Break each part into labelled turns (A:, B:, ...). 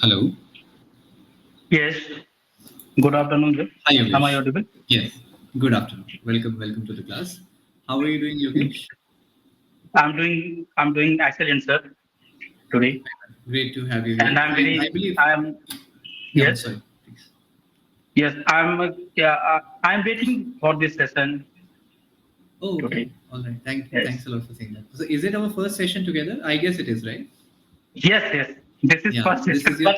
A: Hello.
B: Yes. Good afternoon, sir.
A: Hi,
B: Am I
A: Yogesh.
B: audible?
A: Yes. Good afternoon. Welcome to the class. How are you doing, Yogesh?
B: I'm doing excellent, sir, today.
A: Great to have you
B: And
A: here. And I believe,
B: I'm
A: yeah,
B: yes,
A: sorry, please.
B: yes, I'm waiting for this session
A: Oh, okay.
B: today.
A: All right. Thanks
B: Yes.
A: a lot for saying that. So, is it our first session together? I guess it is, right?
B: Yes. This is
A: Yeah.
B: first
A: This
B: session.
A: is your.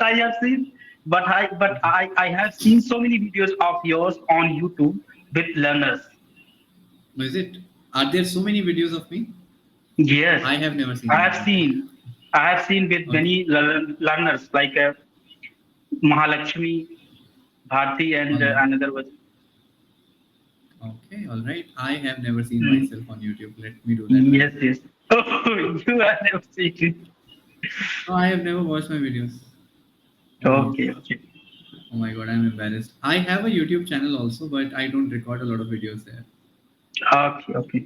B: But I have seen so many videos of yours on YouTube with learners.
A: No, is it? Are there so many videos of me?
B: Yes.
A: I have never seen
B: I have
A: anything.
B: seen. I have seen with
A: Okay.
B: many learners like Mahalakshmi, Bharti,
A: All
B: and
A: right.
B: another was.
A: Okay. All right. I have never seen
B: Mm.
A: myself on YouTube. Let me do that right
B: Yes,
A: now.
B: yes. Oh, you are never seen it.
A: No, I have never watched my videos. Oh no.
B: Okay.
A: Oh my god, I'm embarrassed. I have a YouTube channel also, but I don't record a lot of videos there.
B: Okay.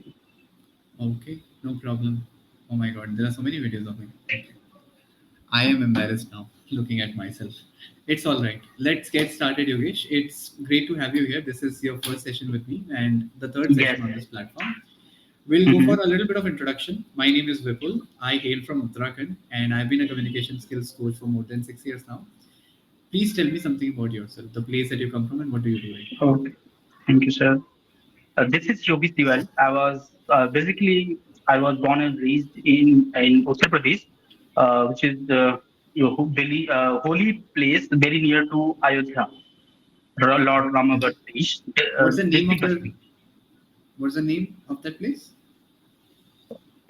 A: Okay, no problem. Oh my god, there are so many videos of me. Okay. I am embarrassed now looking at myself. It's all right. Let's get started, Yogesh. It's great to have you here. This is your first session with me and the third
B: Yes.
A: session on this platform. We'll go for
B: Mm-hmm.
A: a little bit of introduction. My name is Vipul. I hail from Uttarakhand and I've been a communication skills coach for more than 6 years now. Please tell me something about yourself, the place that you come from, and what do you do right now?
B: Okay. Thank you, sir. This is Yogi Tiwari. I was born and raised in Uttar Pradesh, which is the holy place very near to Ayodhya, Lord Ramagarh
A: What's the name of
B: district
A: the
B: Basti.
A: What's the name of that place?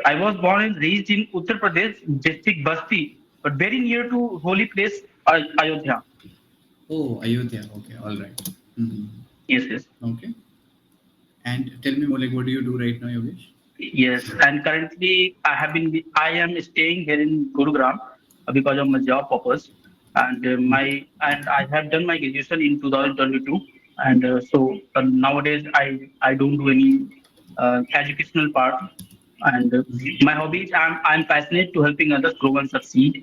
B: I was born and raised in Uttar Pradesh, district Basti, but very near to holy place Ayodhya.
A: Oh, Ayodhya. Okay, all right. Mhm.
B: Yes.
A: Okay. And tell me more, like, what do you do right now, Yogesh?
B: Yes, and currently I am staying here in Gurugram because of my job purpose, and I have done my graduation in 2022, and nowadays I don't do any educational part, and
A: Mhm.
B: my hobby is I'm passionate to helping others grow and succeed,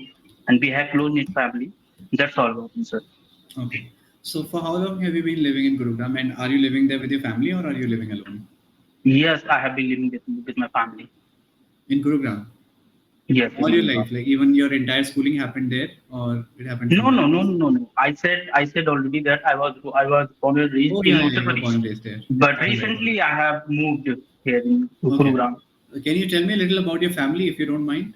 B: and we have close knit family. That's all about me, sir.
A: Okay. So, for how long have you been living in Gurugram, and are you living there with your family, or are you living alone
B: Yes, I have been living with my family.
A: in Gurugram
B: Yes, in
A: all your
B: Gurugram.
A: life? Like, even your entire schooling happened there, or it happened
B: No,
A: somewhere
B: no, no,
A: else?
B: no, no. I said already that I was born and raised
A: Oh,
B: in
A: yeah,
B: Uttar
A: you were
B: Pradesh,
A: born and raised there.
B: but
A: All right.
B: recently I have moved here in
A: Okay.
B: Gurugram.
A: Can you tell me a little about your family, if you don't mind?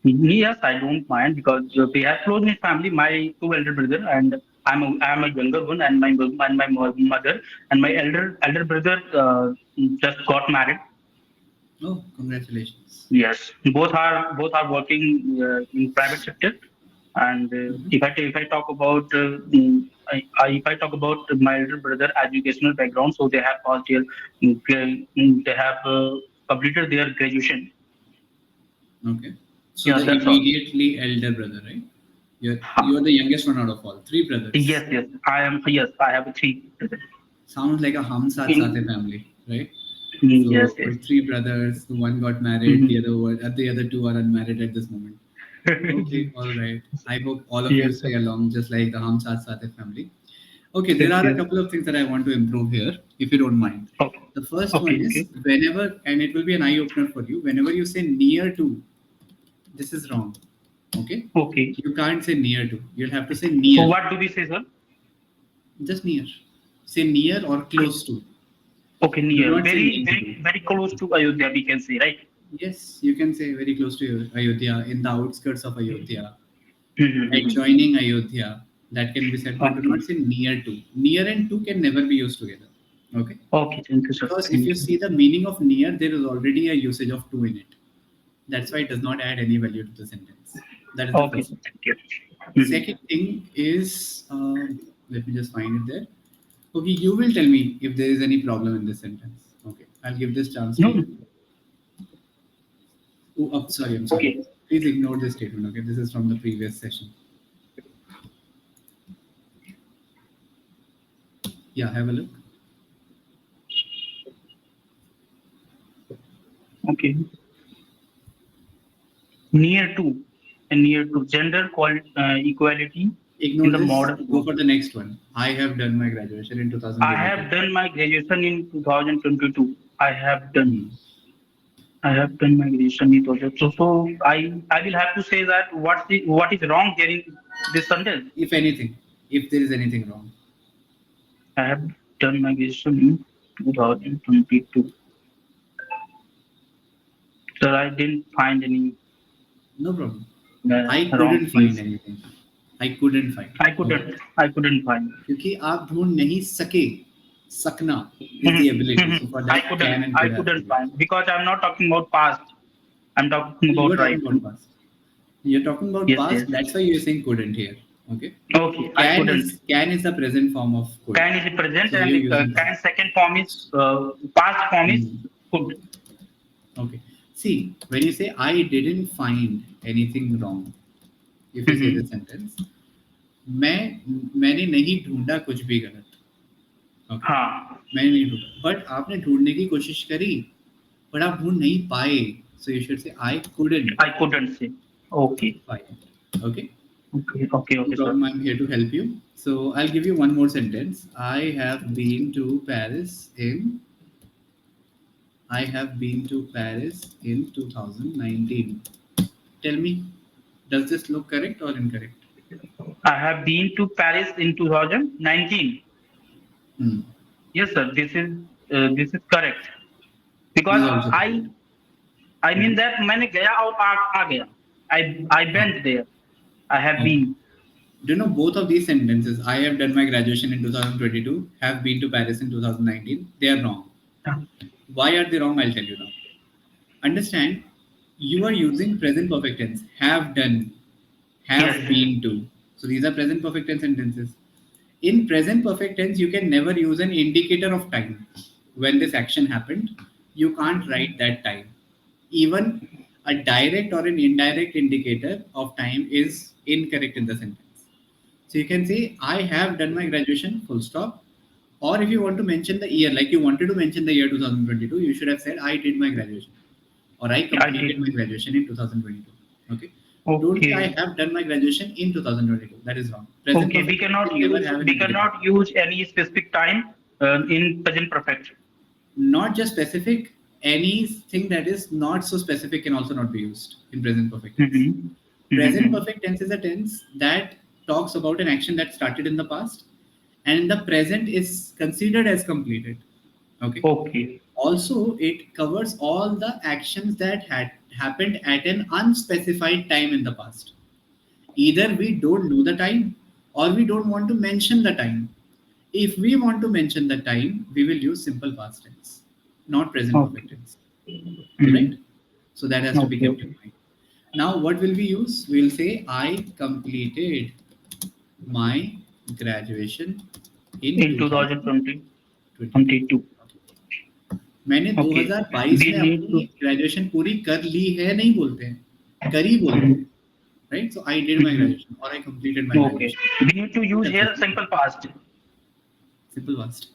B: Yes, I don't mind because we have close knit family. My two elder brother and I'm a younger one, and my mother and my elder brother just got married.
A: Oh, congratulations.
B: Yes, both are working in private sector. And
A: Mhm.
B: if I talk about if I talk about my elder brother educational background, so they have passed their they have completed their graduation.
A: Okay. So
B: Yeah,
A: the
B: that's all.
A: immediately elder brother, right? You're
B: Ha.
A: the youngest one out of all. Three brothers.
B: Yes, I am. Yes, I have three brothers.
A: Sounds like a Hum Saath Saath
B: In
A: family, right?
B: yes,
A: So
B: yes.
A: with three brothers, the one got married, the other two are unmarried at this moment. Okay, all right. I hope all of you
B: Yes,
A: stay along just like the Hum Saath Saath family. Okay, there are a
B: yes.
A: couple of things that I want to improve here, if you don't mind.
B: Okay,
A: The first one is
B: okay.
A: whenever, and it will be an eye opener for you, whenever you say near to, this is wrong. Okay?
B: Okay.
A: You can't say near to. You'll have to say
B: So
A: near.
B: what do we say, sir?
A: Just near. Say near or close to.
B: Okay,
A: Do
B: near,
A: not say
B: very,
A: near to.
B: very close to Ayodhya, we can say, right?
A: Yes, you can say very close to Ayodhya, in the outskirts of Ayodhya,
B: Mm-hmm.
A: adjoining Ayodhya. That can be said, but do
B: Okay.
A: not say near to. Near and to can never be used together. Okay?
B: Okay. Thank you, sir.
A: Because if
B: Thank
A: you
B: you.
A: see the meaning of near, there is already a usage of to in it. That's why it does not add any value to the sentence. That is the
B: Okay,
A: first
B: sir.
A: thing.
B: Thank you.
A: Second thing is, let me just find it there. Okay, you will tell me if there is any problem in this sentence. Okay, I'll give this chance to
B: No,
A: you. Oh, sorry, I'm sorry.
B: okay.
A: Please ignore this statement. Okay, this is from the previous session. Yeah, have a look.
B: Okay. Near to. near to gender equality in
A: Ignore
B: the
A: this.
B: modern
A: Go
B: world.
A: for the next one. I have done my graduation in
B: I
A: 2022.
B: have done my graduation in 2022. I have done.
A: Hmm.
B: I have done my graduation in 2022. So I will have to say that what is wrong here in this sentence.
A: If anything, if there is anything wrong,
B: I have done my graduation in 2022. So I didn't find any
A: no problem. I
B: wrong
A: couldn't find
B: things.
A: anything. I couldn't find.
B: I
A: Okay.
B: couldn't. I couldn't find.
A: क्योंकि आप ढूंढ नहीं सके. सकना is the ability. So for
B: I
A: that,
B: couldn't.
A: can and
B: I
A: could have to
B: couldn't
A: be
B: find
A: used.
B: because I'm not talking about past. I'm talking
A: You are
B: about
A: talking
B: right
A: about
B: now.
A: past. You're talking about
B: Yes,
A: past.
B: yes.
A: That's why you're saying couldn't here. Okay.
B: Okay, I couldn't.
A: Can is the present form of could.
B: Can is present
A: So
B: and
A: you're using
B: can
A: past.
B: second form is past form is
A: Hmm.
B: could.
A: Okay. See, when you say I didn't find anything wrong, if you say
B: Mm-hmm.
A: the sentence, मैंने नहीं ढूंढा कुछ भी गलत. Okay.
B: हाँ.
A: मैंने नहीं ढूंढा. बट आपने ढूंढने की कोशिश करी, बट आप ढूंढ नहीं पाए. So you should say I couldn't
B: I couldn't say. Okay.
A: find it. Okay.
B: Okay. Okay.
A: No
B: Okay, sir.
A: problem. I'm here to help you. So I'll give you one more sentence. I have been to Paris in 2019. Tell me, does this look correct or incorrect?
B: I have been to Paris in 2019.
A: Hmm.
B: Yes, sir. This is correct
A: This
B: because
A: is also correct.
B: I mean
A: Mhm.
B: that मैंने गया और आ गया. I
A: Ah,
B: went there. I have
A: okay.
B: been.
A: Do you know both of these sentences? I have done my graduation in 2022, have been to Paris in 2019. They are wrong. Why are they wrong? I'll tell you now. Understand, you are using present perfect tense. Have done, have
B: Yes.
A: been to. So these are present perfect tense sentences. In present perfect tense, you can never use an indicator of time. When this action happened, you can't write that time. Even a direct or an indirect indicator of time is incorrect in the sentence. So you can say, I have done my graduation, full stop. Or if you want to mention the year, like you wanted to mention the year 2022, you should have said, I did my graduation or I
B: I
A: completed my
B: did.
A: graduation in 2022. Okay. Don't say I
B: Okay.
A: have done my graduation in 2022. That is wrong. Present
B: Okay.
A: perfect will never have an
B: We
A: indicator.
B: cannot use any specific time in present perfect.
A: Not just specific, anything that is not so specific can also not be used in present perfect tense.
B: Mm-hmm.
A: Present
B: Mm-hmm.
A: perfect tense is a tense that talks about an action that started in the past and in the present is considered as completed. Okay.
B: Okay.
A: Also, it covers all the actions that had happened at an unspecified time in the past. Either we don't know the time or we don't want to mention the time. If we want to mention the time, we will use simple past tense, not present perfect
B: Okay.
A: tense. Right?
B: Mm-hmm.
A: So that has to be
B: Okay.
A: kept in
B: Okay.
A: mind. Now, what will we use? We'll say, I completed my graduation in
B: In 2020,
A: 2022.
B: 22.
A: मैंने
B: Okay.
A: 2022
B: We
A: में
B: need
A: अपनी
B: to.
A: Graduation पूरी कर ली है नहीं बोलते हैं, करी बोलते हैं. Right? So I did my
B: Mhm.
A: graduation or I completed my
B: Okay.
A: graduation.
B: We need to use
A: That's
B: here
A: it.
B: simple past.
A: Simple past.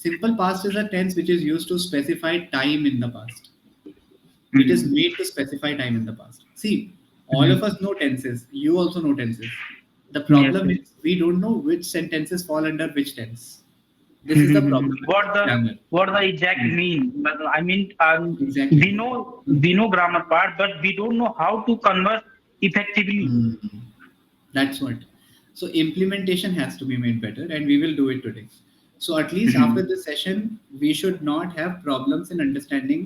A: Simple past is a tense which is used to specify time in the past. It is
B: Mhm.
A: made to specify time in the past. See, all of
B: Mhm.
A: us know tenses. You also know tenses. The
B: Yes.
A: problem
B: Yes.
A: is we don't know which sentences fall under which tense. This is the
B: Mhm.
A: problem with grammar.
B: What the exact
A: Hmm.
B: mean? But I mean,
A: Exactly.
B: we know grammar part, but we don't know how to converse effectively.
A: Hmm. That's what. So implementation has to be made better, and we will do it today. So at least after
B: Mhm.
A: this session, we should not have problems in understanding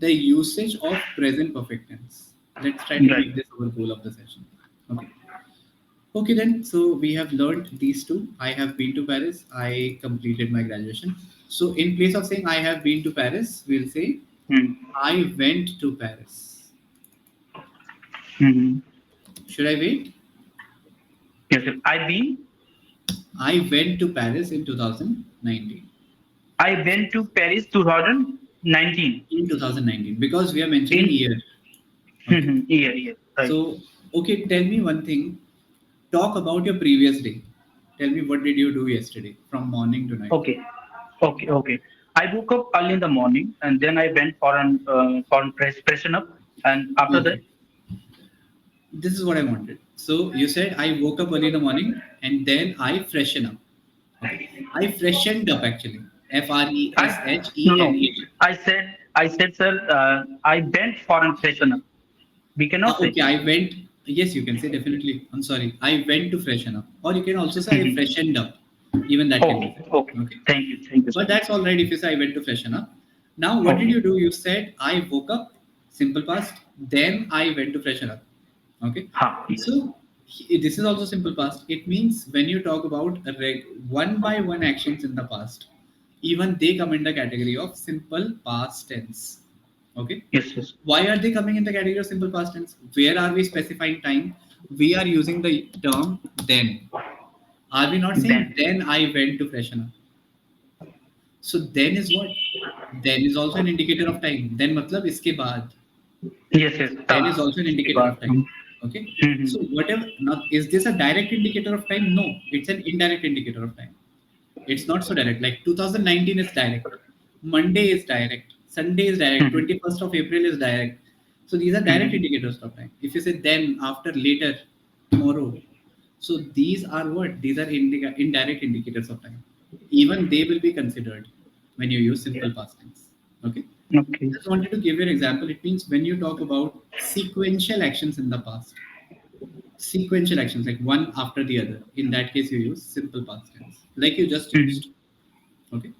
A: the usage of present perfect tense. Let's try to make
B: Right.
A: this our goal of the session. Okay. Okay then. So we have learned these two. I have been to Paris. I completed my graduation. So in place of saying I have been to Paris, we'll say
B: Mhm.
A: I went to Paris.
B: Mhm.
A: Should I wait?
B: Yes. Yes.
A: I went to Paris in 2019.
B: I went to Paris 2019
A: In 2019 because we are mentioning
B: in
A: year. Okay.
B: year. Right.
A: So, okay, tell me one thing. Talk about your previous day. Tell me what did you do yesterday from morning to night?
B: Okay. Okay. I woke up early in the morning and then I went for an freshen up, and after that
A: Okay. This is what I wanted. So you said I woke up early in the morning and then I freshen up. Okay. I freshened up actually. F R E
B: I
A: S H
B: no
A: E
B: no.
A: N E D.
B: I said, sir. I went for a freshen up. We cannot say.
A: Okay, I went. Yes, you can say definitely. I'm sorry. I went to freshen up. Or you can also say I
B: Mhm.
A: freshened up. Even that can be
B: Okay,
A: said.
B: okay.
A: Okay.
B: Thank you, sir.
A: But that's all right if you say I went to freshen up. Now, what did
B: Okay.
A: you do? You said I woke up, simple past, then I went to freshen up. Okay.
B: Ha, yes.
A: So this is also simple past. It means when you talk about one by one actions in the past, even they come in the category of simple past tense. Okay.
B: Yes, yes.
A: Why are they coming in the category of simple past tense? Where are we specifying time? We are using the term then. Are we not saying
B: Then.
A: then I went to freshen up? So then is what? Then is also an indicator of time. Then matlab iske baad.
B: Yes, yes.
A: Then is
B: Tab.
A: also an
B: Uske
A: indicator
B: baad
A: of time.
B: hum.
A: Okay.
B: Mhm.
A: So whatever. Now is this a direct indicator of time? No, it's an indirect indicator of time. It's not so direct. Like 2019 is direct. Monday is direct. Sunday is direct.
B: Mhm.
A: 21st of April is direct. So these are direct
B: Mhm.
A: indicators of time. If you say then, after, later, tomorrow, so these are what? These are indirect indicators of time. Even they will be considered when you use simple past tense. Okay.
B: Okay.
A: Just wanted to give you an example. It means when you talk about sequential actions in the past, sequential actions like one after the other. In that case, you use simple past tense, like you just
B: Mhm.
A: used. Okay,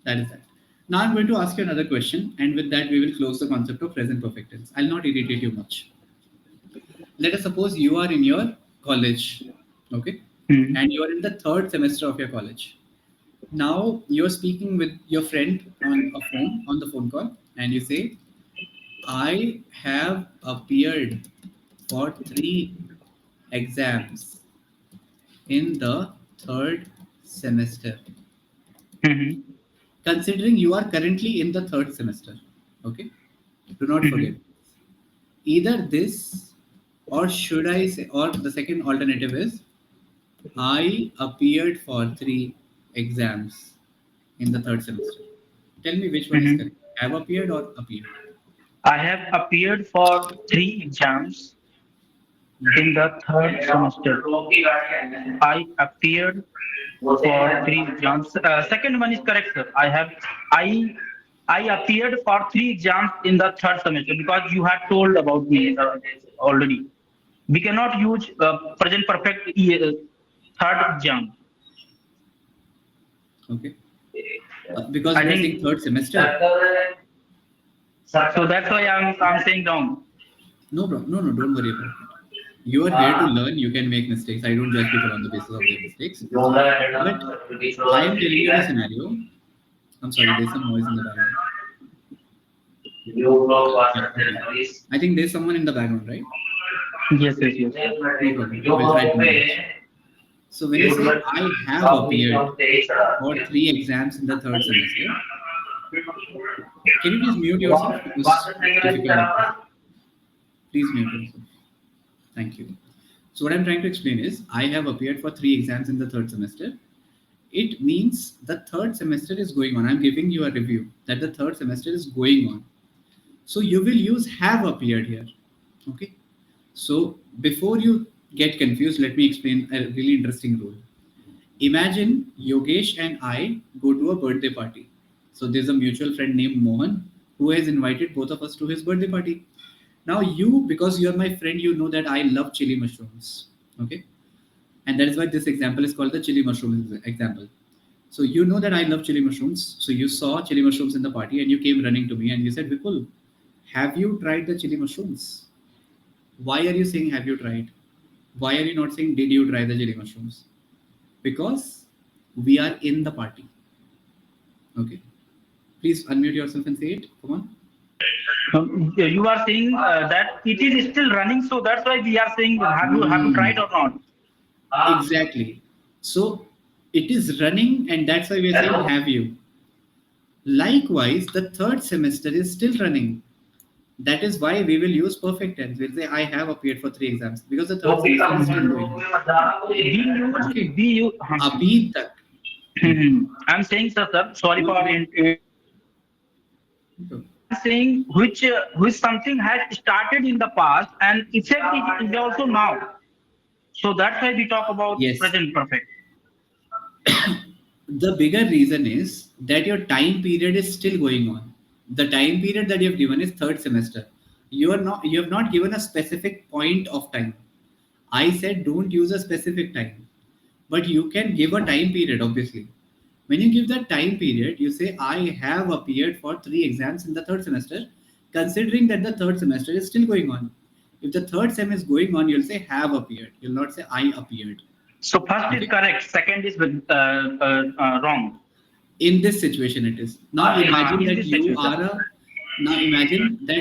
A: that is that. Now I'm going to ask you another question, and with that, we will close the concept of present perfect tense. I'll not irritate you much. Let us suppose you are in your college, okay,
B: Mhm.
A: and you are in the third semester of your college. Now you're speaking with your friend on a phone, on the phone call, and you say, I have appeared for three exams in the third semester.
B: Mhm.
A: Considering you are currently in the third semester, okay? Do not forget.
B: Mhm.
A: Either this, or should I say, or the second alternative is, I appeared for three exams in the third semester. Tell me which one is correct.
B: Mhm.
A: Have appeared or appeared?
B: I have appeared for three exams in
A: Mhm.
B: the third semester. I appeared for three exams. Second one is correct, sir. I I appeared for three exams in the third semester because you had told about me already. We cannot use present perfect third exam.
A: Okay. Because
B: I
A: we are saying
B: think
A: third semester.
B: so. That's why I'm saying wrong.
A: No, bro. No, no, don't worry about it. You are here to learn. You can make mistakes. I don't judge people on the basis of their mistakes. But I am telling you the scenario. I'm sorry, there's some noise in the background. Yeah, okay. I think there's someone in the background, right?
B: Yes, yes, yes.
A: No problem. We'll try to manage. So when you say I have appeared for three exams in the third semester, can you please mute yourself? Because it's difficult like this. Please mute yourself. Thank you. So what I'm trying to explain is I have appeared for three exams in the third semester. It means the third semester is going on. I'm giving you a review that the third semester is going on. So you will use have appeared here. Okay. So before you get confused, let me explain a really interesting rule. Imagine Yogesh and I go to a birthday party. So there's a mutual friend named Mohan who has invited both of us to his birthday party. Now you, because you are my friend, you know that I love chili mushrooms. Okay. And that is why this example is called the chili mushroom example. So you know that I love chili mushrooms. So you saw chili mushrooms in the party and you came running to me and you said, Vipul, have you tried the chili mushrooms? Why are you saying have you tried? Why are you not saying did you try the chili mushrooms? Because we are in the party. Okay. Please unmute yourself and say it. Come on.
B: You are saying that it is still running, so that's why we are saying have you tried
A: Hmm.
B: or not?
A: Exactly. So it is running, and that's why we are saying have you. Likewise, the third semester is still running. That is why we will use perfect tense. We'll say I have appeared for three exams because the third semester is still going on. Okay.
B: We use.
A: Abhi tak. Hmm.
B: I'm saying, sir, sorry
A: No
B: for
A: problem.
B: interrupting you. I'm saying saying which something has started in the past and effect is also now. So that's why we talk about
A: Yes.
B: present perfect.
A: The bigger reason is that your time period is still going on. The time period that you have given is third semester. You have not given a specific point of time. I said don't use a specific time, but you can give a time period, obviously. When you give that time period, you say, I have appeared for three exams in the third semester, considering that the third semester is still going on. If the third sem is going on, you'll say have appeared. You'll not say I appeared.
B: So first is
A: Okay.
B: correct, second is wrong.
A: In this situation, it is. Now imagine
B: In
A: that
B: this situation.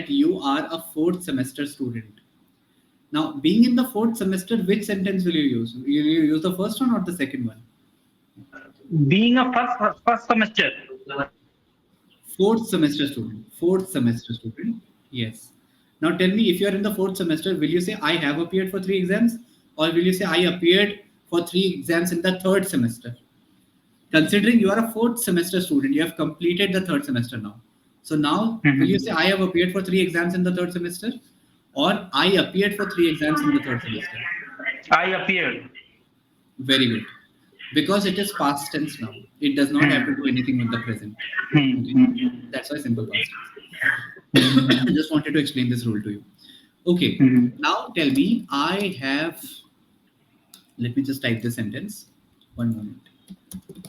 A: you are a fourth semester student. Now, being in the fourth semester, which sentence will you use? Will you use the first one or the second one?
B: Being a first semester.
A: Fourth semester student. Fourth semester student. Yes. Now tell me, if you are in the fourth semester, will you say I have appeared for three exams, or will you say I appeared for three exams in the third semester? Considering you are a fourth semester student, you have completed the third semester now. So now, will you say I have appeared for three exams in the third semester, or I appeared for three exams in the third semester?
B: I appeared.
A: Very good. Because it is past tense now. It does not have to do anything with the present. Okay. That's why simple past tense. I just wanted to explain this rule to you. Okay. Now tell me, I have. Let me just type the sentence. One moment.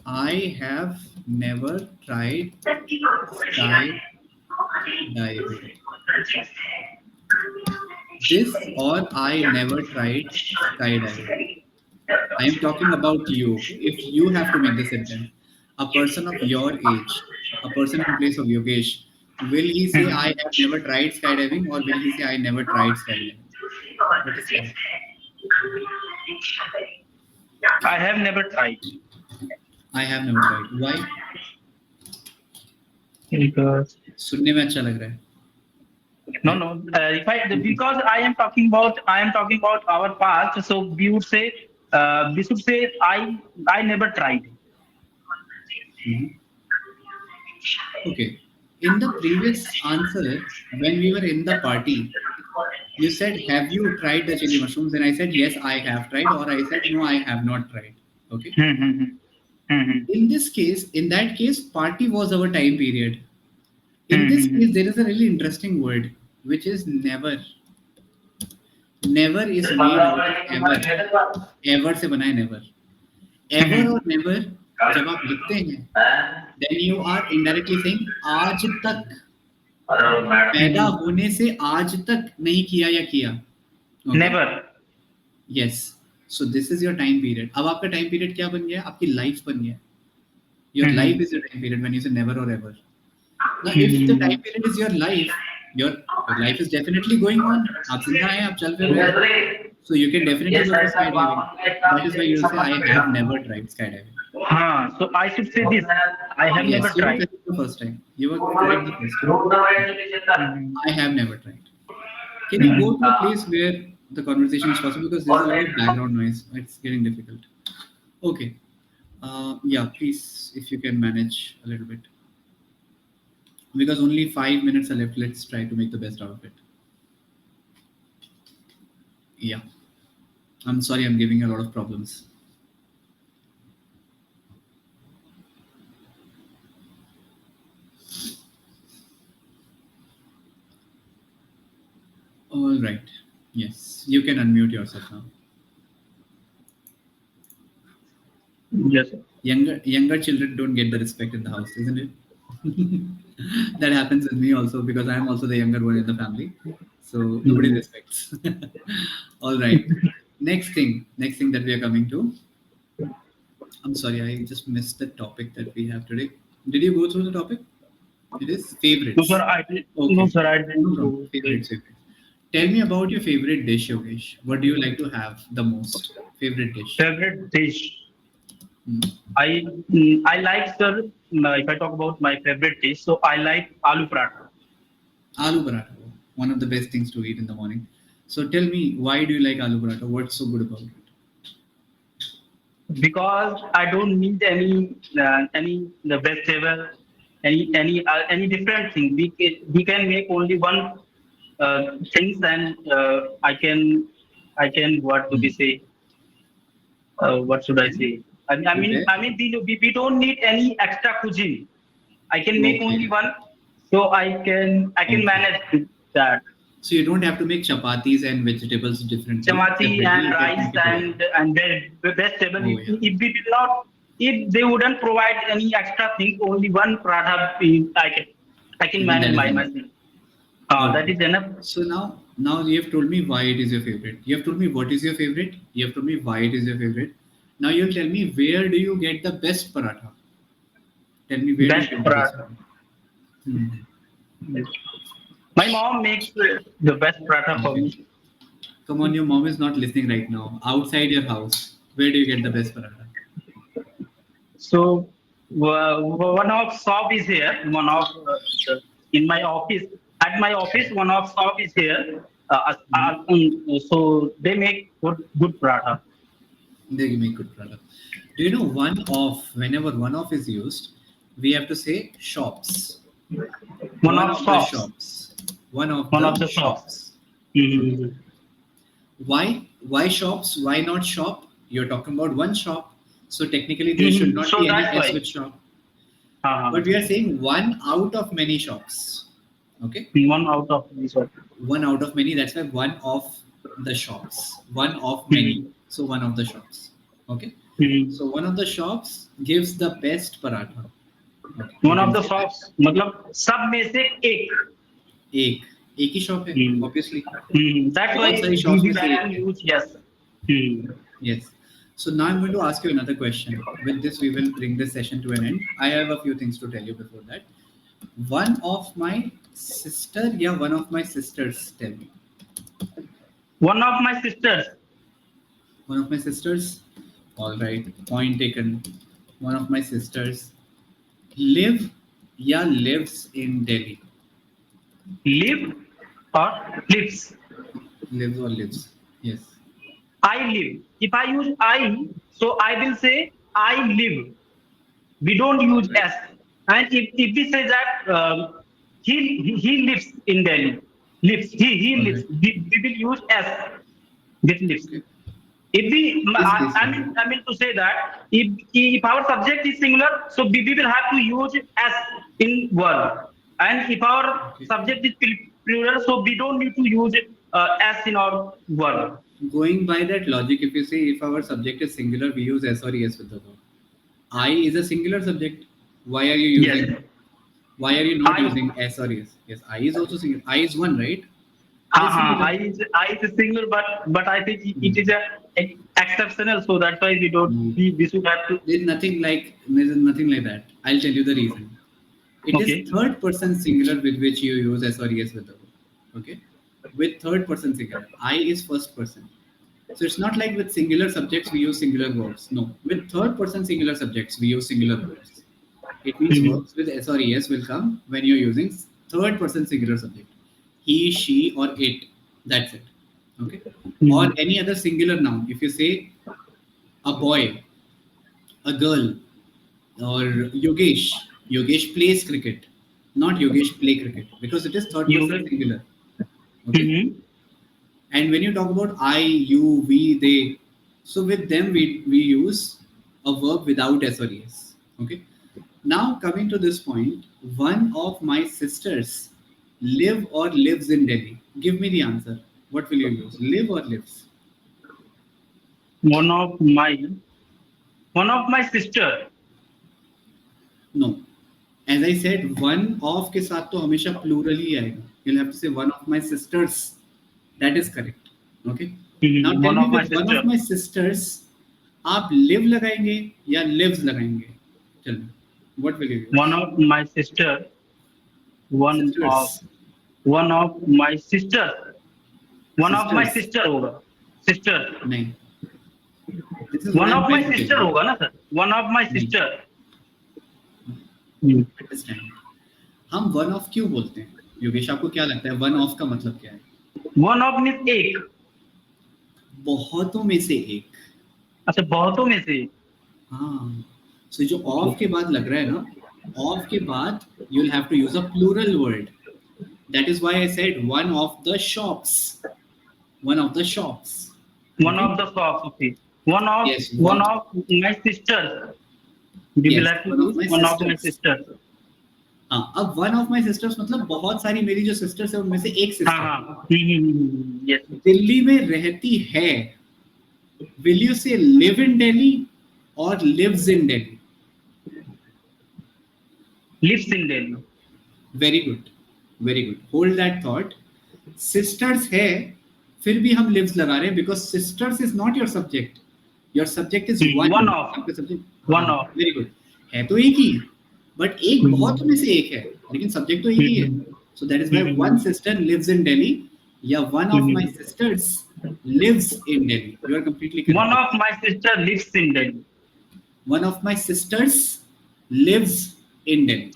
A: I have never tried skydiving. This or I never tried skydiving. I am talking about you. Okay? If you have to make the sentence, a person of your age, a person in place of Yogesh, will he say I have never tried skydiving, or will he say I never tried skydiving? What is correct?
B: I have never tried.
A: I have never tried. Why?
B: Because
A: सुनने में अच्छा लग रहा है.
B: no, no. If I because I am talking about our past, so we should say I never tried.
A: Mhm. Okay. In the previous answer, when we were in the party, you said, have you tried the chili mushrooms? And I said, yes, I have tried, or I said, no, I have not tried. Okay. In that case, party was our time period. In this case, there is a really interesting word, which is never. Never is made out of ever. Ever से बना है never. Ever और never जब आप लिखते हैं, then you are indirectly saying आज तक. पैदा होने से आज तक नहीं किया या किया. Okay?
B: Never.
A: Yes. So this is your time period. अब आपका time period क्या बन गया? आपकी life बन गया. Your life is your time period when you say never or ever. Now, if the time period is your life is definitely going on. आप जिंदा हैं, आप चल फिर रहे हैं. So you can definitely go for skydiving. That is why you'll say I have never tried skydiving.
B: So I should say this. I have never
A: Yes, you were
B: tried.
A: correct the first time. You were correct the first time. I have never tried. Can you go to a place where the conversation is possible, because there's a lot of background noise. It's getting difficult. Okay. Yeah, please, if you can manage a little bit. Because only 5 minutes are left. Let's try to make the best out of it. Yeah. I'm sorry, I'm giving you a lot of problems. All right. Yes, you can unmute yourself now.
B: Yes. Sir.
A: Younger children don't get the respect in the house, isn't it? That happens with me also, because I am also the younger one in the family. So nobody respects. All right. Next thing that we are coming to. I'm sorry, I just missed the topic that we have today. Did you go through the topic? It is
B: No, sir.
A: favorites.
B: No,
A: Okay.
B: sir. I
A: No
B: didn't
A: problem.
B: go.
A: Favorites. Tell me about your favorite dish, Yogesh. What do you like to have the most? Favorite dish?
B: Favorite dish.
A: Hmm.
B: I like, sir. If I talk about my favorite dish, so I like aloo paratha.
A: Aloo paratha, one of the best things to eat in the morning. So tell me, why do you like aloo paratha? What's so good about it?
B: Because I don't need any the vegetable. any different thing. We can make only one things, and I can what to be
A: Hmm.
B: say, what should I
A: Okay.
B: say? I mean, we don't need any extra cuisine. I can make only
A: Okay.
B: one, so I can
A: Okay.
B: manage that.
A: So you don't have to make chapatis and vegetables differently,
B: Chamati
A: separately.
B: and
A: You can
B: rice
A: make it together.
B: and vegetable.
A: Oh yeah.
B: If we will not, if they wouldn't provide any extra thing, only one paratha, I can
A: Even
B: manage
A: that is
B: my
A: enough.
B: myself. That
A: Okay.
B: is enough.
A: So now you have told me why it is your favorite. You have told me what is your favorite. You have told me why it is your favorite. Now you'll tell me where do you get the best paratha? Tell me where do you
B: Best
A: get the best
B: paratha.
A: paratha? Hmm.
B: My mom makes the best paratha for
A: Okay.
B: me.
A: Come on, your mom is not listening right now. Outside your house, where do you get the best paratha?
B: So one of shop is here. One of in my office. At my office, one of shop is here.
A: Hmm.
B: So they make good paratha.
A: They make good paratha. Do you know one off? Whenever one off is used, we have to say shops.
B: One
A: One
B: of
A: of the
B: shops.
A: shops. One of
B: One of
A: the
B: the shops.
A: shops. Okay.
B: Mhm.
A: Why? Why shops? Why not shop? You're talking about one shop. So technically there should
B: Mhm.
A: not
B: So
A: be any
B: that's
A: S
B: why.
A: with shop.
B: Uh,
A: But we are saying one out of many shops. Okay.
B: one out of this one.
A: One out of many. That's why one of the shops. One of many.
B: Mhm.
A: So one of the shops. Okay.
B: Mhm.
A: So one of the shops gives the best paratha. Okay. You
B: One of
A: can
B: the
A: say that.
B: shops, मतलब सब में से एक.
A: एक एक ही shop है
B: Mhm.
A: Obviously
B: That's why
A: बहुत सारी
B: we
A: शॉप्स में
B: will
A: से
B: have
A: एक
B: to
A: है
B: use yes. Mhm.
A: yes. So now I'm going to ask you another question. With this we will bring this session to an end. I have a few things to tell you before that. One of my sister, yeah, one of my sisters, tell me.
B: One of my sisters
A: One of my sisters, all right, point taken. One of my sisters live, yeah, lives in Delhi.
B: live or lives.
A: Lives or lives, yes.
B: I live. If I use I, so I will say I live. We don't
A: All
B: use
A: right.
B: S. And if we say that he lives in Delhi, lives, he
A: All
B: lives,
A: right.
B: we will use S with lives.
A: Okay.
B: If we,
A: This case,
B: I mean to say that if our subject is singular, so we will have to use S in verb. And if our
A: okay.
B: subject is plural, so we don't need to use S in our verb.
A: Going by that logic, if you say if our subject is singular, we use S or ES with the verb. I is a singular subject. Why are you
B: Yes,
A: using? Why are you not
B: I.
A: using S or ES? Yes, I is also singular. I is one, right? I is singular.
B: I is a single, but I think it
A: Hmm.
B: is a exceptional, so that's why we don't
A: No,
B: we should have to.
A: there's nothing like that. I'll tell you the reason. It is
B: Okay.
A: third person singular with which you use S or ES with the verb. Okay, with third person singular. I is first person. So it's not like with singular subjects we use singular verbs. No, with third person singular subjects we use singular verbs. It means
B: Mhm.
A: verbs with S or ES will come when you're using third person singular subject. He, she, or it. That's it. Okay. Or
B: Mhm.
A: any other singular noun. If you say a boy, a girl, or Yogesh, Yogesh plays cricket, not Yogesh play cricket because it is third
B: You
A: person
B: will.
A: singular. Okay.
B: Mhm.
A: And when you talk about I, you, we, they, so with them we use a verb without S or ES. Okay. Now coming to this point, one of my sisters live or lives in Delhi. Give me the answer. What will you use? Live or lives?
B: One of my one of my sister.
A: No. As I said, one of के साथ तो हमेशा plural ही आएगा. You'll have to say one of my sisters. That is correct. Okay. Now
B: Mhm.
A: tell
B: One
A: me
B: of my
A: with one of
B: sister.
A: my sisters, आप live लगाएंगे या lives लगाएंगे? Tell me. What will you
B: One
A: use?
B: of my sister. One of
A: Sisters.
B: one of my sister. One of my
A: Sisters.
B: sister होगा. Sister.
A: नहीं. This is what
B: One
A: I'm
B: of my
A: trying to tell
B: sister
A: you.
B: होगा ना sir. One of my
A: नहीं.
B: sister. Hmm.
A: Understand. हम one of क्यों बोलते हैं? योगेश आपको क्या लगता है वन ऑफ का मतलब क्या है?
B: One of means एक.
A: बहुतों में से एक.
B: अच्छा बहुतों में से.
A: हाँ. सो जो
B: Okay.
A: ऑफ के बाद लग रहा है ना Of के बाद you'll have to use a plural word. That is why I said one of the shops. One of the shops.
B: One
A: Okay.
B: of the shops. Okay. One of
A: Yes.
B: one of my sisters. We will
A: Yes.
B: have to
A: One of
B: use
A: my
B: one of my
A: sisters.
B: sisters.
A: हाँ, अब one of my sisters मतलब बहुत सारी मेरी जो sisters है उनमें से एक
B: हाँ
A: सिस्टर
B: हाँ यस
A: दिल्ली में रहती है. Will you say live in Delhi और lives in Delhi?
B: Lives in Delhi.
A: Very good, very good. Hold that thought. Sisters है, फिर भी हम लिव्स लगा रहे हैं because sisters is not your subject. Your subject is one.
B: One of
A: आपका सब्जेक्ट,
B: one
A: हाँ,
B: of.
A: Very good. है तो एक ही, बट एक बहुत में से एक है, लेकिन सब्जेक्ट तो एक ही है. So that is why one sister lives in Delhi या one of my sisters lives in Delhi. You are completely
B: One
A: correct.
B: of my sister lives in Delhi.
A: One of my sisters lives in Delhi.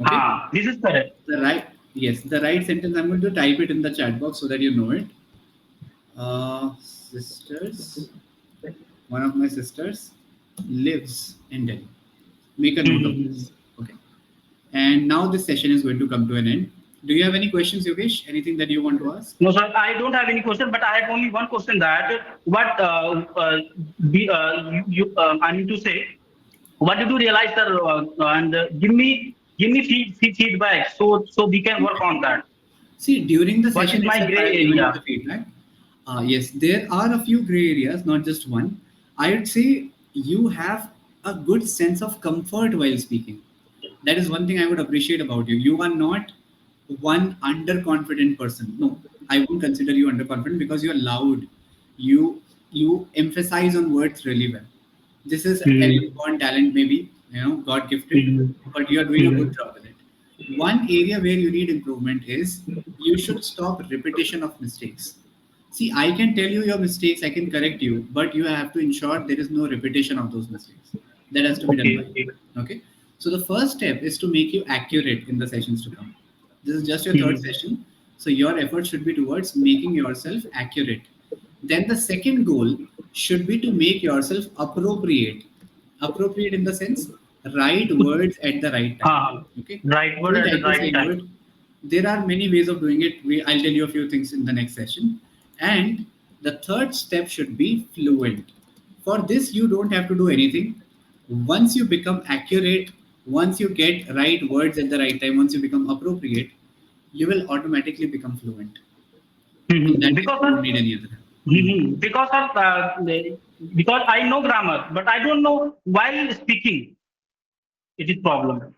A: Okay.
B: This is correct.
A: The right, yes, the right sentence. I'm going to type it in the chat box so that you know it. Sisters. One of my sisters lives in Delhi. Make a note of this. Okay. And now this session is going to come to an end. Do you have any questions, Yogesh? Anything that you want to ask?
B: No, sir, I don't have any question, but I have only one question that what I need to say. What did you realize, sir? And give me feedback so we can work on that.
A: See, during the
B: What is
A: session
B: my
A: itself, I
B: gray
A: have given you
B: area?
A: the feedback. Yes, there are a few gray areas, not just one. I would say you have a good sense of comfort while speaking. That is one thing I would appreciate about you. You are not one underconfident person. No, I won't consider you underconfident because you are loud. You emphasize on words really well. This is a talent, born talent, maybe God gifted, but you are doing a good job with it. One area where you need improvement is you should stop repetition of mistakes. See, I can tell you your mistakes, I can correct you, but you have to ensure there is no repetition of those mistakes. That has to be done by
B: Okay.
A: you. Okay. So the first step is to make you accurate in the sessions to come. This is just your third session. So your effort should be towards making yourself accurate. Then the second goal should be to make yourself appropriate. Appropriate in the sense, right words at the right time. Okay.
B: Right word
A: Full
B: at the
A: title
B: right
A: same
B: time.
A: word. There are many ways of doing it. I'll tell you a few things in the next session. And the third step should be fluent. For this, you don't have to do anything. Once you become accurate, once you get right words at the right time, once you become appropriate, you will automatically become fluent. In that case,
B: Because
A: you don't need any other help.
B: because because I know grammar, but I don't know while speaking. It is problem.